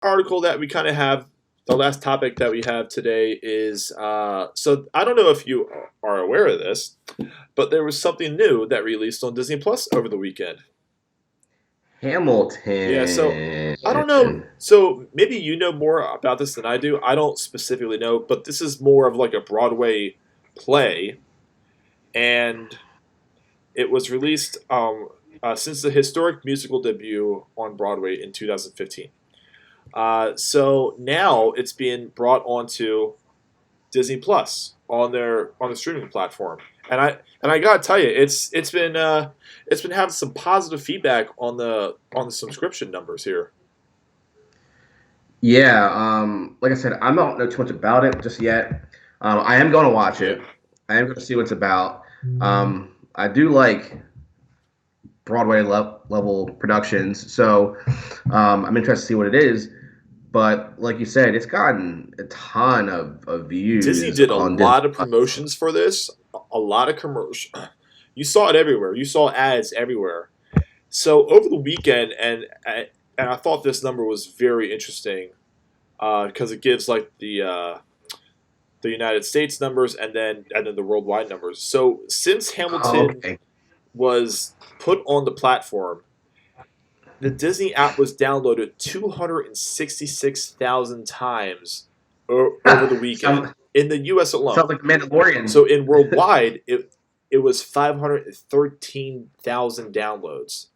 article that we kind of have, the last topic that we have today is so I don't know if you are aware of this, but there was something new that released on Disney Plus over the weekend. Yeah, so Hamilton. I don't know. So maybe you know more about this than I do. I don't specifically know, but this is more of like a Broadway play, and it was released since the historic musical debut on Broadway in 2015. So now it's being brought onto Disney Plus on the streaming platform, and I gotta tell you, it's been having some positive feedback on the subscription numbers here. Yeah, like I said, I don't know too much about it just yet. I am going to watch Yeah, it. I am going to see what it's about. I do like Broadway level productions, so I'm interested to see what it is. But like you said, it's gotten a ton of Disney views did a on Disney lot of Plus. promotions for this, a lot of commercial. You saw it everywhere. You saw ads everywhere. So over the weekend, and I thought this number was very interesting because it gives like the United States numbers and then the worldwide numbers. So since Oh, Hamilton okay. was put on the platform, the Disney app was downloaded 266,000 times over the weekend Sounds in the U.S. alone. sounds like Mandalorian. So in worldwide, it was 513,000 downloads.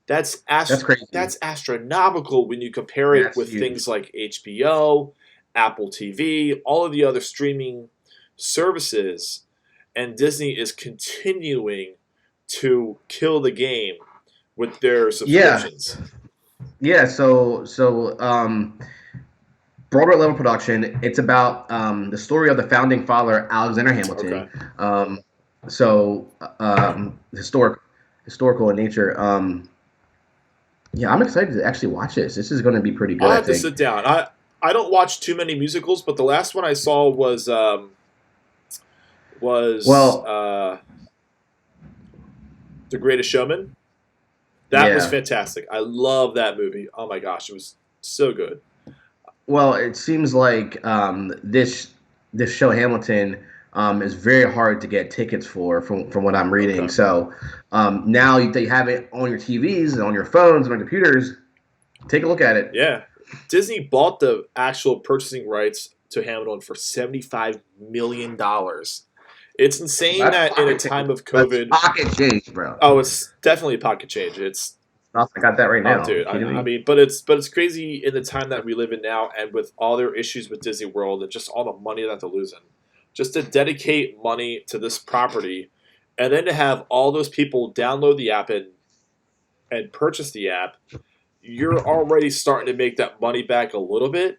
That's That's crazy. that's astronomical when you compare it That's with huge. things like HBO, Apple TV, all of the other streaming services, and Disney is continuing to kill the game with their Yeah, subscriptions. yeah. Broadway level production. It's about the story of the founding father Alexander Okay. Hamilton. So historical in nature. Yeah, I'm excited to actually watch this. This is going to be pretty good, I'll I have to think. sit down. I don't watch too many musicals, but the last one I saw was Well, The Greatest Showman. That was yeah. fantastic. I love that movie. Oh my gosh, it was so good. Well, it seems like this show Hamilton is very hard to get tickets for, from what I'm reading. Okay. So now they have it on your TVs and on your phones and on computers. Take a look at it. Yeah. Disney bought the actual purchasing rights to Hamilton for $75 million. It's insane That's that in a pocket change. time of That's COVID, pocket change, bro. oh, it's definitely pocket change. It's I got that right oh, now. You dude. kidding I me? mean, but it's crazy in the time that we live in now, and with all their issues with Disney World and just all the money that they're losing, just to dedicate money to this property, and then to have all those people download the app and purchase the app, you're already starting to make that money back a little bit.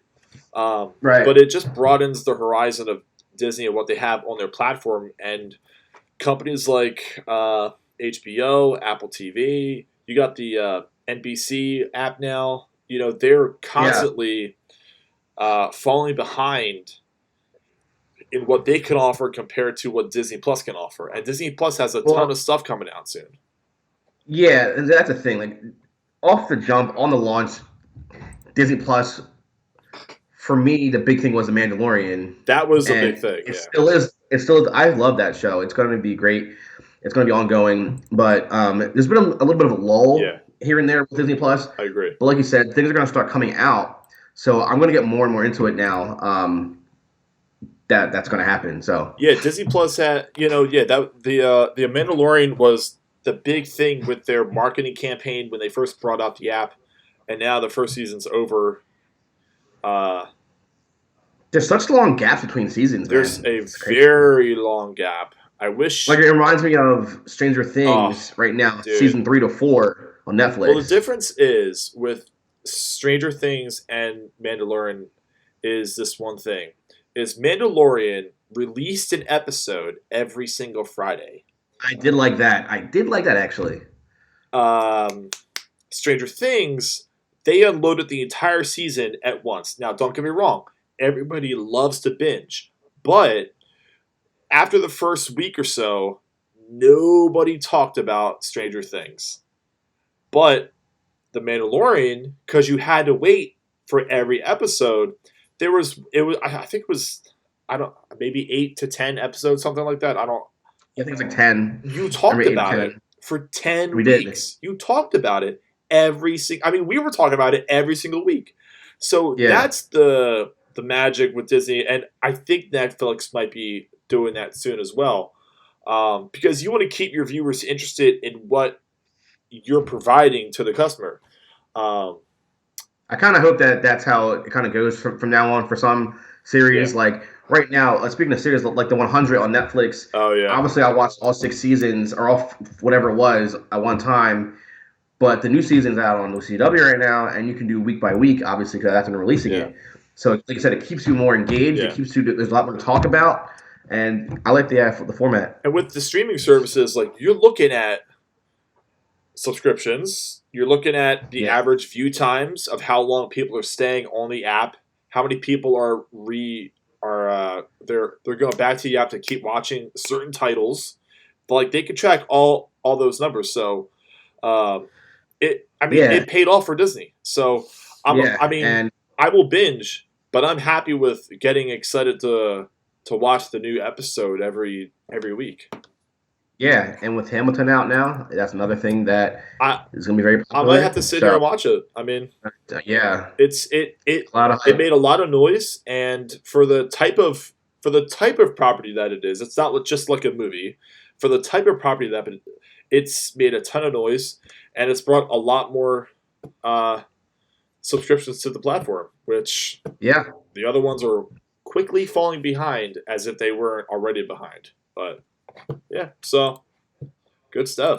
Right. But it just broadens the horizon of Disney and what they have on their platform, and companies like HBO, Apple TV. You got the NBC app now. You know they're Yeah. constantly falling behind in what they can offer compared to what Disney Plus can offer. And Disney Plus has a ton Well, of stuff coming out soon. yeah, and that's the thing. Like off the jump on the launch, Disney Plus for me, the big thing was The Mandalorian, That was a big and thing. it Yeah, still is. It's still. I love that show. It's going to be great. It's going to be ongoing, but there's been a little bit of a yeah, lull here and there with Disney Plus. I agree. But like you said, things are going to start coming out, so I'm going to get more and more into it now. That's going to happen. So Yeah, Disney Plus had yeah that the Mandalorian was the big thing with their marketing campaign when they first brought out the app, and now the first season's over. Uh, there's such long gaps between seasons, there's man. a It's crazy. very long gap. I Like wish. it reminds me of Stranger Oh, Things right now, dude. season 3 to 4 on Well, the Netflix. difference is with Stranger Things and Mandalorian is this one thing: is Mandalorian released an episode every single Friday. I did like that. I did like that actually. Um, Stranger Things, they unloaded the entire season at once. Now, don't get me wrong, everybody loves to binge, but after the first week or so, nobody talked about Stranger Things. But The Mandalorian, because you had to wait for every episode, I think it was I don't maybe 8 to 10 episodes, something like that. I don't. I think it's like 10. You I talked mean, 8 to about it 10. for 10 We did. weeks. You talked about it every single. I mean, we were talking about it every single week. So Yeah. that's the magic with Disney, and I think Netflix might be doing that soon as well, because you want to keep your viewers interested in what you're providing to the customer. Um, I kind of hope that that's how it kind of goes from now on for some yeah. series. Like right now, speaking of series, like the 100 on Netflix, Oh yeah. obviously I watched all 6 seasons or all whatever it was at one time. But the new season's out on OCW right now, and you can do week by week, obviously, because that's when they're releasing Yeah. it. So, like I said, it keeps you more engaged. It Yeah. keeps you. There's a lot more to talk about, and I like the format. And with the streaming services, like you're looking at subscriptions, you're looking at the Yeah, average view times of how long people are staying on the app, how many people they're going back to the app to keep watching certain titles. But like they can track all those numbers. So um, I mean yeah, it paid off for Disney. So I yeah, mean and I will binge, but I'm happy with getting excited to watch the new episode every week. yeah, and with Hamilton out now, that's another thing that I is going to be very I might have popular. to sit here So, and watch it. I mean, yeah, it's it it a lot of it hype. made a lot of noise, and for the type of property that it is, it's not just like a movie. For the type of property it's made a ton of noise, and it's brought a lot more uh, subscriptions to the platform, which Yeah, the other ones are quickly falling behind as if they weren't already behind. But yeah, so good stuff.